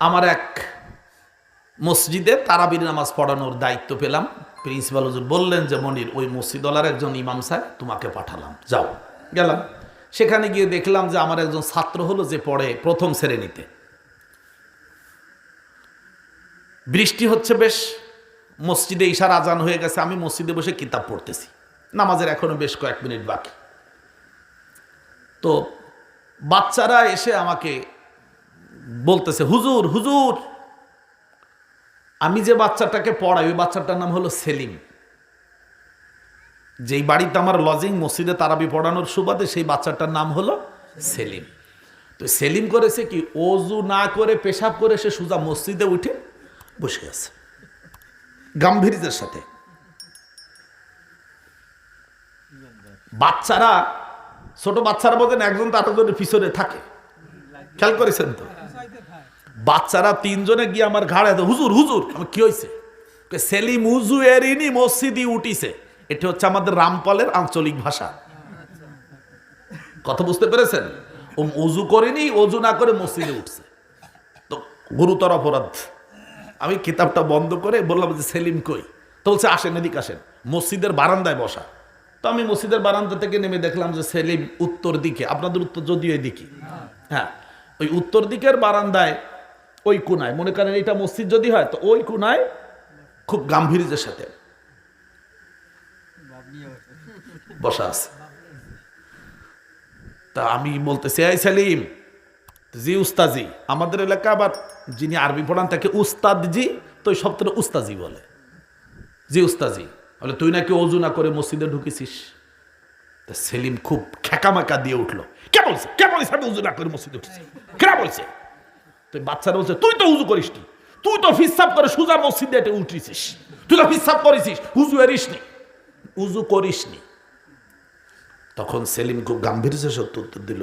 আমার এক মসজিদে তারাবির নামাজ পড়ানোর দায়িত্ব পেলাম। প্রিন্সিপাল হুজুর বললেন যে মনির, ওই মসজিদওয়ালার একজন ইমাম সাহেব তোমাকে পাঠালাম, যাও। গেলাম, সেখানে গিয়ে দেখলাম যে আমার একজন ছাত্র হলো যে পড়ে প্রথম শ্রেণীতে। বৃষ্টি হচ্ছে বেশ, মসজিদে ইশার আজান হয়ে গেছে, আমি মসজিদে বসে কিতাব পড়তেছি, নামাজের এখনো বেশ কয়েক মিনিট বাকি। তো বাচ্চারা এসে আমাকে বলতেছে, হুজুর হুজুর, আমি যে বাচ্চাটাকে পড়াই ওই বাচ্চাটার নাম হলো সেলিম। যেই বাড়িতে আমার লজিং, মসজিদে তারাবি পড়ানোর সুবাদে সেই বাচ্চাটার নাম হলো সেলিম। তো সেলিম করেছে কি, ওযু না করে পেশাব করে সে সোজা মসজিদে উঠে বসে আছে গাম্ভীর্যের সাথে। বাচ্চারা, ছোট বাচ্চারা বলতেন একজন তার জন্য পিছনে থাকে, খেয়াল করেছেন তো? বাচ্চারা তিনজনে গিয়ে আমার ঘাড়ে, হুজুর হুজুর, আমি কি হয়েছে? সেলিম উজু এরিনি মসজিদই উঠিছে। এটা হচ্ছে আমাদের রামপালের আঞ্চলিক ভাষা। কথা বুঝতে পেরেছেন? ও উজু করেনি, ওজু না করে মসজিদে উঠছে, তো গুরুতর অপরাধ। আমি কিতাবটা বন্ধ করে বললাম যে সেলিম কই? তো বলছে আসেন, এদিকে আসেন, মসজিদের বারান্দায় বসা। তো আমি মসজিদের বারান্দা থেকে নেমে দেখলাম যে সেলিম উত্তর দিকে, আপনাদের উত্তর যদিও এদিকে, হ্যাঁ, ওই উত্তর দিকের বারান্দায় ওই কোনায়, মনে করেন এটা মসজিদ যদি হয় তো ওই কোনায় খুব গাম্ভীর্যের সাথে বসা আছে। তা আমি বলতেছি, এই সেলিম। জি উস্তাজি। আমাদের এলাকা আবার যিনি আরবি পড়ান তাকে উস্তাদজি, তো ওই শব্দটা উস্তাজি বলে। জি উস্তাজি বলে, তুই নাকি ওযু না করে মসজিদে ঢুকেছিস? তা সেলিম খুব খেকামাকা দিয়ে উঠলো, কে বলছে, কে বলছে আমি ওযু না করে মসজিদে উঠেছি? কেনা বলছে? তো বাচ্চারা বলছে, তুই তো উযু করিস নি, তুই তো ফিসাব করে সোজা মসজিদে উঠেছিস, তুই তো ফিসাব করেছিস, উযু এরিসনি, উযু করিসনি। তখন সেলিম খুব গাম্ভীর্যের সাথে উত্তর দিল,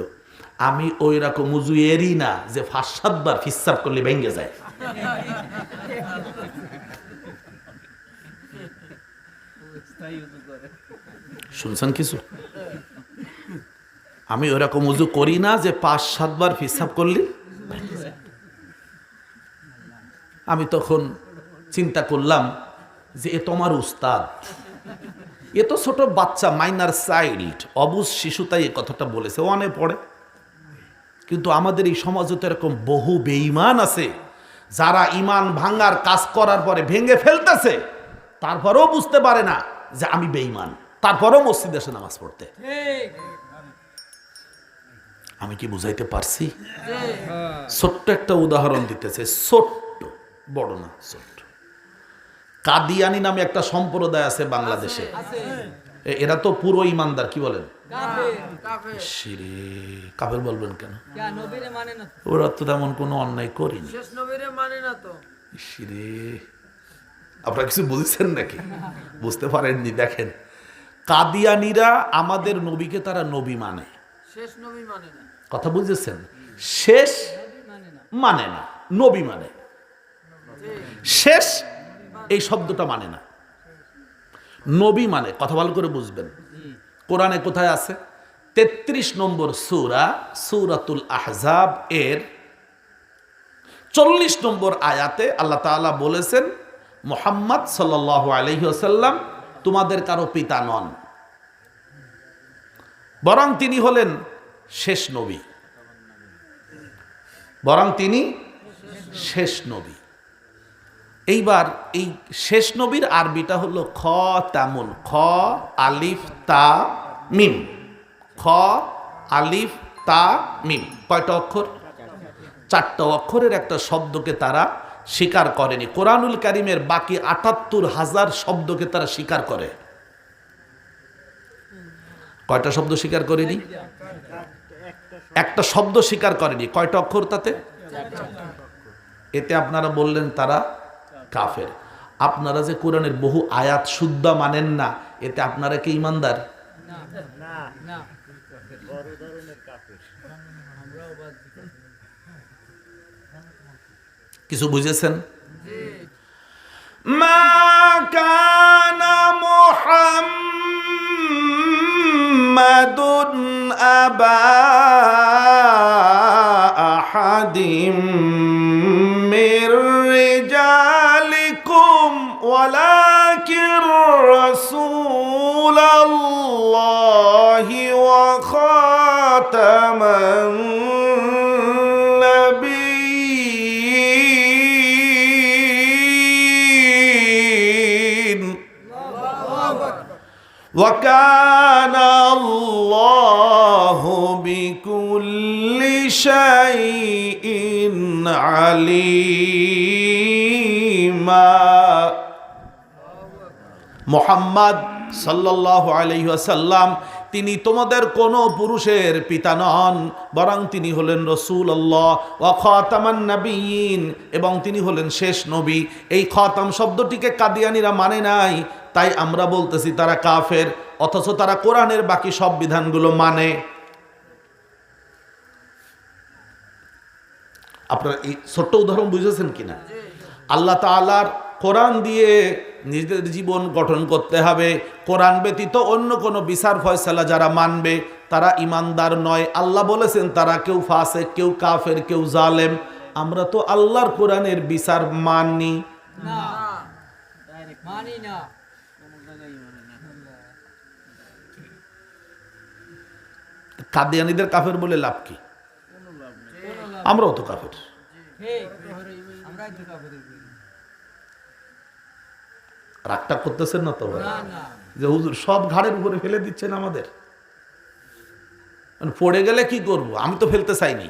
আমি ওই রকম উযু এরি না যে ৫-৭ বার ফিসাব করলে ভেঙে যায়। শুনছেন কিছু? আমি ওই রকম উযু করি না যে ৫-৭ বার ফিসাব করলে। আমি তখন চিন্তা করলাম যে এ তোমার উস্তাদ, এ তো ছোট বাচ্চা, মাইনার চাইল্ড, অবুঝ শিশু, তাই এ কথাটা বলেছে, ও অনেক পড়ে। কিন্তু আমাদের এই সমাজে তো এরকম বহু বেঈমান আছে যারা ইমান ভাঙার কাজ করার পরে ভেঙে ফেলতেছে, তারপরেও বুঝতে পারে না যে আমি বেঈমান, তারপরেও মসজিদে এসে নামাজ পড়তে। আমি কি বুঝাইতে পারছি? ছোট্ট একটা উদাহরণ দিতেছে, ছোট্ট, বড় না, ছোট্ট। কাদিয়ানি নামে একটা সম্প্রদায় আছে বাংলাদেশে। এরা তো পুরো ইমানদার, কি বলেন? কাফের বলবেন কেন? ওরা তো তেমন কোনো অন্যায় করেনি। আপনারা কিছু বুঝেছেন নাকি? বুঝতে পারেননি? দেখেন, কাদিয়ানিরা আমাদের নবীকে তারা নবী মানে, কথা বুঝেছেন? শেষ মানে না, নবী মানে। শেষ এই শব্দটা মানে না, নবী মানে। কথা ভালো করে বুঝবেন। কোরআনে কোথায় আছে? ৩৩ নম্বর সূরা, সূরাতুল আহজাব এর ৪০ নম্বর আয়াতে আল্লাহ তাআলা বলেছেন, মুহাম্মদ সাল্লাল্লাহু আলাইহি ওয়াসাল্লাম তোমাদের কারো পিতা নন, বরং তিনি হলেন শেষ নবী, বরং তিনি শেষ নবী। এইবার এই শেষ নবীর আরবিটা হলো খ তামুন, খ আলিফ তা মিম, খ আলিফ তা মিম। কয়টা অক্ষর? 4টা অক্ষরের একটা শব্দকে তারা স্বীকার করেনি। কোরআনুল কারীমের বাকি ৭৮,০০০ শব্দকে তারা স্বীকার করে। কয়টা শব্দ স্বীকার করেনি? একটা শব্দ স্বীকার করেনি। কয়টা অক্ষর তাতে? এতে আপনারা বললেন তারা কাফের। আপনারা যে কোরআনের বহু আয়াত শুদ্ধ মানেন না, এতে আপনারা কি ইমানদার? কিছু বুঝেছেন? মা কানা মুহাম্মাদুন আবা আহাদিম ওয়া কানা আল্লাহু বিকুল্লি শাইইন আলিমা। মুহাম্মদ সাল্লাল্লাহু আলাইহি ওয়াসাল্লাম তিনি তোমাদের কোনো পুরুষের পিতা নন, বরং তিনি হলেন রাসূলুল্লাহ ওয়া খাতামান নাবিয়্যিন, এবং তিনি হলেন শেষ নবী। এই খাতাম শব্দটিকে কাদিয়ানীরা মানে নাই, তাই আমরা বলতেছি তারা কাফের, অথচ তারা কোরআনের বাকি সব বিধানগুলো মানে। আপনারা এই ছোট্ট উদাহরণ বুঝেছেন কিনা? আল্লাহ তাআলার কোরআন দিয়ে নিজেদের জীবন গঠন করতে হবে। কোরআন ব্যতীত অন্য কোনো বিচার ফয়সালা যারা মানবে তারা ইমানদার নয়। আল্লাহ বলেছেন তারা কেউ ফাসিক, কেউ কাফের, কেউ জালেম। আমরা তো আল্লাহর কোরআনের বিচার মানি না, মানি না। কাদিয়ানীদের কাফের বলে লাভ কি? আমরাও তো কাফের। আমরাই তো কাফের। রাগটা করতেছেন না তো ভাই? না না, যে হুজুর সব ঘাড়ের উপরে ফেলে দিচ্ছেন আমাদের, মানে পড়ে গেলে কি করব? আমি তো ফেলতে চাইনি।